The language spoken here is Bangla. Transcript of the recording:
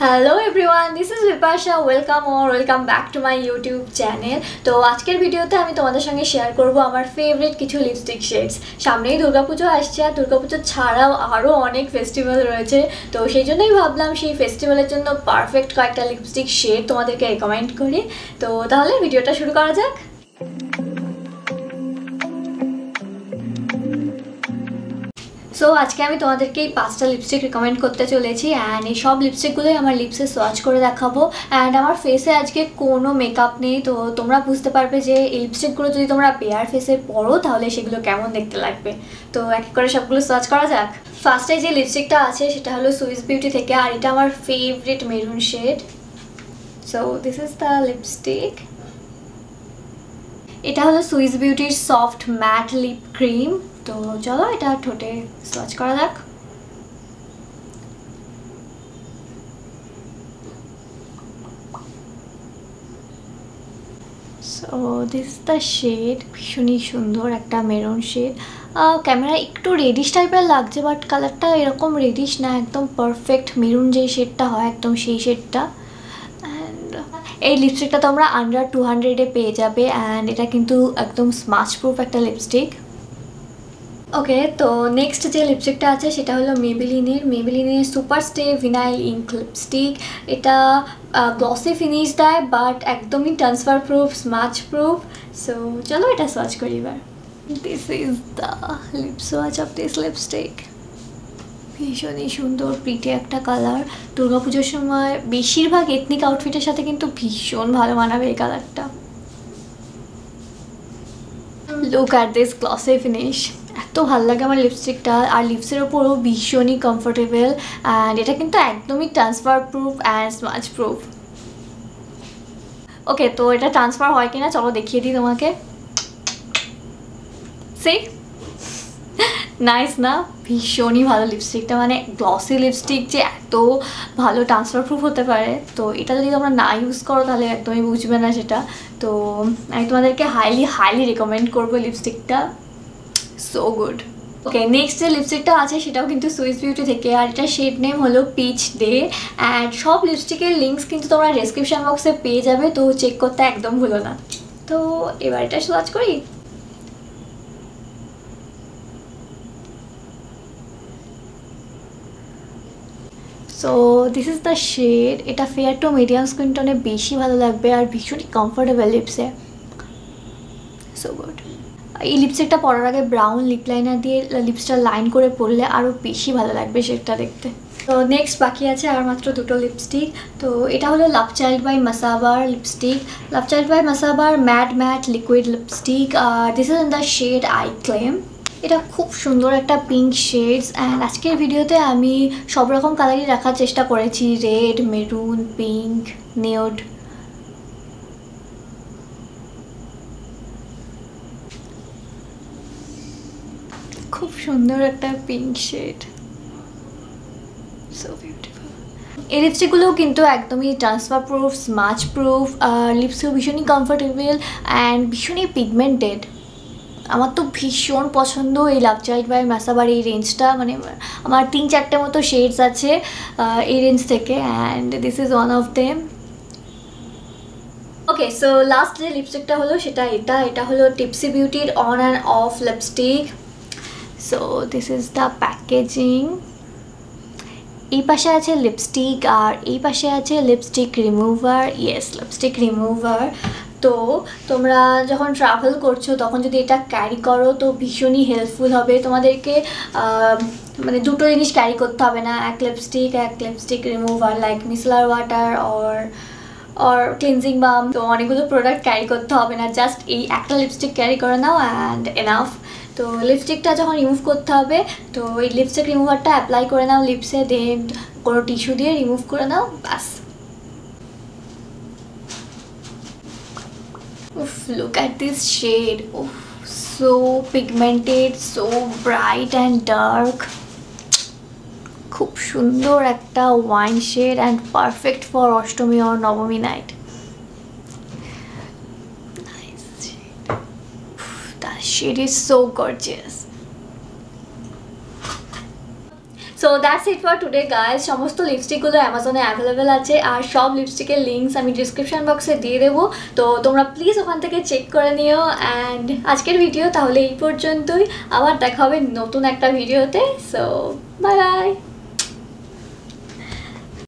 Hello everyone, this is Bipasha. Welcome back to my YouTube channel. তো আজকের ভিডিওতে আমি তোমাদের সঙ্গে শেয়ার করব আমার ফেভারিট কিছু লিপস্টিক শেডস। সামনেই দুর্গাপুজো আসছে, আর দুর্গাপুজো ছাড়াও আরও অনেক ফেস্টিভ্যাল রয়েছে। তো সেই জন্যই ভাবলাম সেই ফেস্টিভ্যালের জন্য পারফেক্ট কয়েকটা লিপস্টিক শেড তোমাদেরকে রেকমেন্ড করি। তো তাহলে ভিডিওটা শুরু করা যাক। সো আজকে আমি তোমাদেরকে এই 5টা লিপস্টিক রিকমেন্ড করতে চলেছি, অ্যান্ড এই সব লিপস্টিকগুলোই আমার লিপসে সোয়াচ করে দেখাবো। অ্যান্ড আমার ফেসে আজকে কোনো মেকআপ নেই, তো তোমরা বুঝতে পারবে যে এই লিপস্টিকগুলো যদি তোমরা বেয়ার ফেসে পরো তাহলে সেগুলো কেমন দেখতে লাগবে। তো এক এক করে সবগুলো সোয়াচ করা যাক। ফার্স্টে যে লিপস্টিকটা আছে সেটা হলো সুইস বিউটি থেকে, আর এটা আমার favourite maroon shade. So this is the lipstick. এটা হলো সুইস বিউটির সফট ম্যাট লিপ ক্রিম। তো চলো এটা ঠোঁটে সোয়াচ করা যাক। So this is the shade. ভীষণই সুন্দর একটা মেরুন শেড। ক্যামেরা একটু রেডিশ টাইপের লাগছে, বাট কালারটা এরকম রেডিশ না, একদম পারফেক্ট মেরুন যে শেডটা হয় একদম সেই শেডটা। অ্যান্ড এই লিপস্টিকটা তোমরা আন্ডার 200-এ পেয়ে যাবে, অ্যান্ড এটা কিন্তু একদম স্মাচ প্রুফ একটা লিপস্টিক। ওকে, তো নেক্সট যে লিপস্টিকটা আছে সেটা হলো মেবেলিনের super stay vinyl ink lipstick. এটা গ্লসি ফিনিশ দেয়, বাট একদমই transfer proof, smudge proof. So চলো এটা সোয়াচ করি এবার। This is the lip swatch of this lipstick. ভীষণই সুন্দর প্রিটি একটা কালার। দুর্গাপুজোর সময় বেশিরভাগ এথনিক আউটফিটের সাথে কিন্তু ভীষণ ভালো মানাবে এই কালারটা। Look at this glossy finish. এত ভালো লাগে আমার লিপস্টিকটা, আর লিপসের ওপরও ভীষণই কমফোর্টেবল, অ্যান্ড এটা কিন্তু একদমই transfer proof and smudge proof. Okay, তো এটা ট্রান্সফার হয় কিনা চলো দেখিয়ে দিই তোমাকে। সি নাইস না? ভীষণই ভালো লিপস্টিকটা, মানে গ্লসি লিপস্টিক যে এত ভালো ট্রান্সফার প্রুফ হতে পারে, তো এটা যদি তোমরা না ইউজ করো তাহলে একদমই বুঝবে না সেটা। তো আমি তোমাদেরকে হাইলি রেকমেন্ড করবো লিপস্টিকটা। So good. ওকে, নেক্সট যে লিপস্টিকটা আছে সেটাও কিন্তু সুইস বিউটি থেকে, আর এটা শেড নেম হলো পিচ ডে। অ্যান্ড সব লিপস্টিকের লিঙ্কস কিন্তু তোমরা ডেসক্রিপশন বক্সে পেয়ে যাবে, তো চেক করতে একদম ভুলো না। তো এবার এটা সোয়াচ করি। So this is the shade. এটা ফেয়ার টু মিডিয়াম স্কিন টোনে বেশি ভালো লাগবে, আর ভীষণই কমফোর্টেবল লিপসে। So good. এই লিপস্টিকটা পরার আগে ব্রাউন লিপ লাইনার দিয়ে লিপসটা লাইন করে পরলে আরও বেশি ভালো লাগবে শেডটা দেখতে। তো নেক্সট বাকি আছে আর মাত্র দুটো লিপস্টিক। তো এটা হলো লাভ চাইল্ড বাই মাসাবার লিপস্টিক। লাভ চাইল্ড বাই মাসাবার ম্যাট লিকুইড লিপস্টিক, আর this is in the shade I claim. এটা খুব সুন্দর একটা পিঙ্ক শেডস, অ্যান্ড আজকের ভিডিওতে আমি সব রকম কালারই রাখার চেষ্টা করেছি, রেড, মেরুন, পিঙ্ক, নিউড। খুব সুন্দর একটা পিঙ্ক শেড। So beautiful. এই লিপস্টিকগুলোও কিন্তু একদমই ট্রান্সফার প্রুফ, স্মাচ প্রুফ, আর লিপসেও ভীষণই কমফোর্টেবল অ্যান্ড ভীষণই পিগমেন্টেড। আমার তো ভীষণ পছন্দ এই লাভ চাইল্ড বাই মাসাবার এই রেঞ্জটা। মানে আমার 3-4টে মতো শেডস আছে এই রেঞ্জ থেকে, and this is one of them. Okay, so last যে লিপস্টিকটা হলো সেটা এটা হলো টিপসি বিউটির on and off lipstick. So this is the packaging. এই পাশে আছে লিপস্টিক, আর এই পাশে আছে lipstick remover. Yes, lipstick remover. তো তোমরা যখন ট্রাভেল করছো তখন যদি এটা ক্যারি করো তো ভীষণই হেল্পফুল হবে তোমাদেরকে। মানে দুটো জিনিস ক্যারি করতে হবে না, এক lipstick remover like micellar water or cleansing balm. তো অনেকগুলো প্রোডাক্ট ক্যারি করতে হবে না, জাস্ট এই একটা লিপস্টিক ক্যারি করে নাও অ্যান্ড এনাফ। তো লিপস্টিকটা যখন রিমুভ করতে হবে তো এই লিপস্টিক রিমুভারটা অ্যাপ্লাই করে নাও লিপসে, দেন কোনো টিস্যু দিয়ে রিমুভ করে নাও, ব্যাস। Oof, look at this shade. Oof, so pigmented, so bright and dark. খুব সুন্দর একটা wine shade and perfect for Ashtami or নবমী night. Nice shade. That shade is so gorgeous. So that's it for today guys. সমস্ত লিপস্টিকগুলো অ্যামাজনে অ্যাভেলেবেল আছে, আর সব লিপস্টিকের লিঙ্কস আমি ডিসক্রিপশন বক্সে দিয়ে দেবো, তো তোমরা প্লিজ ওখান থেকে চেক করে নিও। অ্যান্ড আজকের ভিডিও তাহলে এই পর্যন্তই, আবার দেখা হবে নতুন একটা ভিডিওতে। So bye bye.